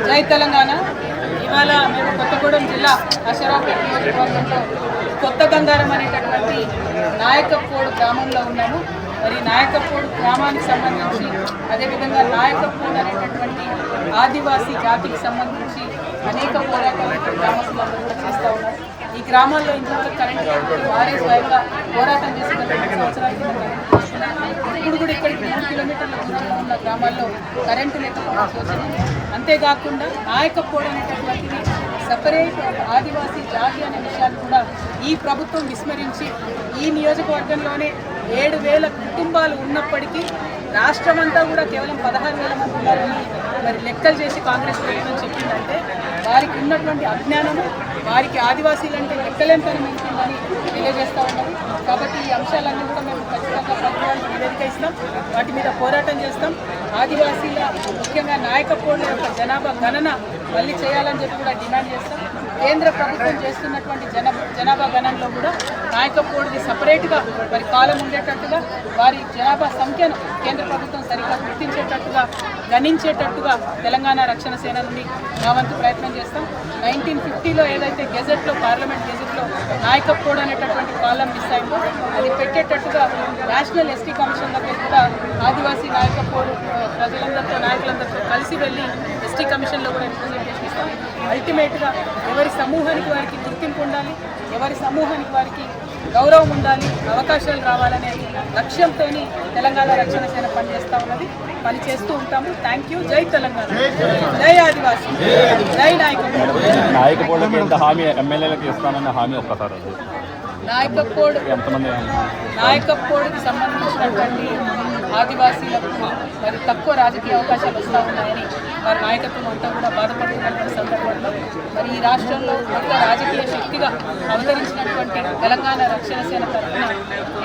జై తెలంగాణ. ఇవాళ మేము కొత్తగూడెం జిల్లా అషరాపేట నియోజకవర్గంలో కొత్త గంగారం అనేటటువంటి నాయకప్పోడు గ్రామంలో ఉన్నాము. మరి నాయకప్పోడు గ్రామానికి సంబంధించి అదేవిధంగా నాయకప్పోడు అనేటటువంటి ఆదివాసీ జాతికి సంబంధించి అనేక పోరాటాలు గ్రామస్తులందరూ కూడా చేస్తూ ఉన్నారు. ఈ గ్రామాల్లో ఇంతవరకు కరెంటు వారే స్వయంగా పోరాటం చేసి 2 సంవత్సరాల ఇప్పుడు కూడా ఇక్కడికి 3 కిలోమీటర్ల దూరంలో ఉన్న గ్రామాల్లో కరెంటు లేకపోవడం సూచన. అంతేకాకుండా నాయకప్పోడు అనేటటువంటిది సపరేట్ ఆదివాసీ జాతి అనే విషయాన్ని కూడా ఈ ప్రభుత్వం విస్మరించి ఈ నియోజకవర్గంలోనే 7,000 కుటుంబాలు ఉన్నప్పటికీ రాష్ట్రమంతా కూడా కేవలం 16,000 మంది ఉన్నారని మరి లెక్కలు చేసి కాంగ్రెస్ ప్రభుత్వం చెప్పిందంటే వారికి ఉన్నటువంటి అజ్ఞానము, వారికి ఆదివాసీలంటే లెక్కలేం పని ఉంటుందని తెలియజేస్తూ ఉన్నారు. కాబట్టి ఈ అంశాలన్నీ కూడా మేము ఖచ్చితంగా ప్రభుత్వానికి నివేదిక ఇస్తాం, వాటి మీద పోరాటం చేస్తాం. ఆదివాసీల ముఖ్యంగా నాయకప్పోడ్ల యొక్క జనాభా గణన మళ్ళీ చేయాలని చెప్పి కూడా డిమాండ్ చేస్తాం. కేంద్ర ప్రభుత్వం చేస్తున్నటువంటి జనాభా గణనలో కూడా నాయకప్పోడిది సపరేట్గా మరి కాలం ఉండేటట్టుగా వారి జనాభా సంఖ్యను కేంద్ర ప్రభుత్వం సరిగ్గా గుర్తించేటట్టుగా గణించేటట్టుగా తెలంగాణ రక్షణ సేన నుండి మా వంతు ప్రయత్నం చేస్తాం. 1950లో ఏదైతే గెజెట్లో పార్లమెంట్ గెజెట్లో నాయకప్పోడు అనేటటువంటి కాలం మిస్ అయిందో అది పెట్టేటట్టుగా నేషనల్ ఎస్టీ కమిషన్ దగ్గర కూడా ఆదివాసీ నాయకప్పోడు ప్రజలందరితో నాయకులందరితో కలిసి వెళ్ళి ఎస్టీ కమిషన్లో కూడా రిప్రజెంటేషన్ ఇస్తాం. అల్టిమేట్గా ఎవరి సమూహానికి వారికి గుర్తింపు ఉండాలి, ఎవరి సమూహానికి వారికి గౌరవం ఉండాలి, అవకాశాలు రావాలనే లక్ష్యంతో తెలంగాణ రక్షణ సేన పనిచేస్తూ ఉన్నది, పనిచేస్తూ ఉంటాము. Thank you. జై తెలంగాణ, జై ఆదివాసీ, జై నాయకప్పోడుకి సంబంధించినటువంటి ఆదివాసీలకు మరి తక్కువ రాజకీయ అవకాశాలు వస్తూ ఉన్నాయని వారి నాయకత్వం అంతా కూడా బాధపడుతున్నటువంటి సందర్భంలో మరి ఈ రాష్ట్రంలో కొత్త రాజకీయ శక్తిగా అవతరించినటువంటి తెలంగాణ రక్షణ సేన తరఫున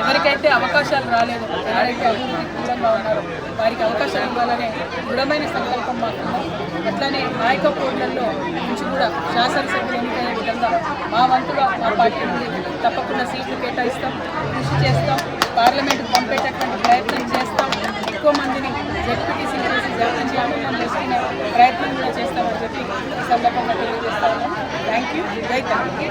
ఎవరికైతే అవకాశాలు రాలేదు, ఎవరైతే అభివృద్ధికి దూరంగా ఉన్నారో వారికి అవకాశాలు ఇవ్వాలనే దృఢమైన సంకల్పం మాకున్నాం. అట్లనే నాయకప్పోడ్లలో నుంచి కూడా శాసనసభ్యులు ఎన్నికయ్యే విధంగా మా వంతుగా మా పార్టీ నుండి తప్పకుండా సీట్లు కేటాయిస్తాం, కృషి చేస్తాం, పార్లమెంటుకు పంపేటటువంటి ప్రయత్నం చేస్తాం, ఎక్కువ మందిని జెడ్పీటీసీ చేసి జాతీయం చేసుకునే ప్రయత్నం కూడా చేస్తామని చెప్పి ఈ సందర్భంగా తెలియజేస్తా ఉన్నాం. Thank you. జై తెలంగాణ.